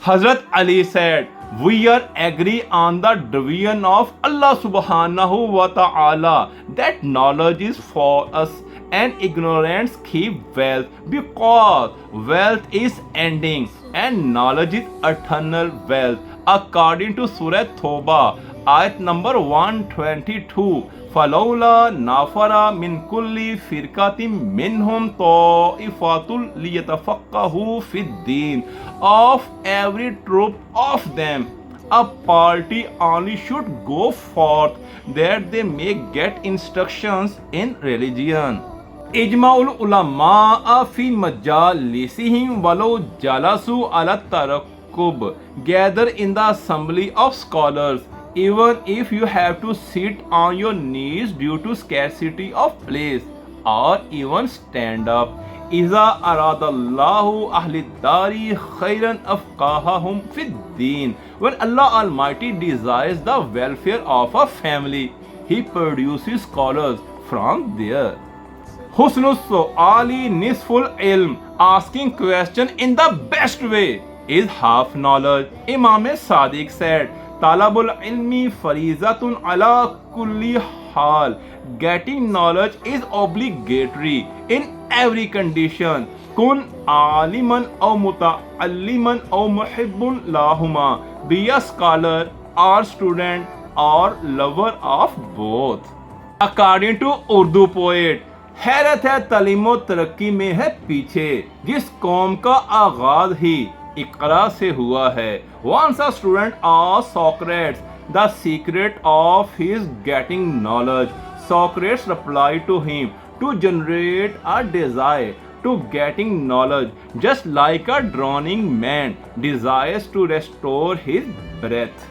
Hazrat Ali said, we are agree on the division of Allah subhanahu wa ta'ala that knowledge is for us and ignorance keep wealth because wealth is ending and knowledge is eternal wealth. According to Surah Thoba, ayat number 122. فلولا نافر من كل فرقة منهم طائفة ليتفقهوا في الدين. Of every troop of them a party only should go forth that they may get instructions in religion. इजमाउल उलमा फी मजालिसिहिम वलो जलसु अला तरक्कुब. Gather in the assembly of scholars even if you have to sit on your knees due to scarcity of place, or even stand up. إذا أراد الله أهل الدار خيرا أفقههم في الدين. When Allah Almighty desires the welfare of a family, He produces scholars from there. Husnul Su'ali Nisful Ilm. Asking question in the best way is half knowledge. Imam Sadiq said, Talabul ilmi farizatun ala kulli hal. Getting knowledge is obligatory in every condition. Kun aliman aw muta'alliman aw muhibbun lahuma. Be a scholar or student or lover of both. According to Urdu poet, हैरत है तालीमो तरक्की में है पीछे जिस कौम का आगाज ही इकरा से हुआ है. Once a student asked Socrates the secret of his getting knowledge. Socrates replied to him, to generate a desire to getting knowledge, just like a drowning man desires to restore his breath.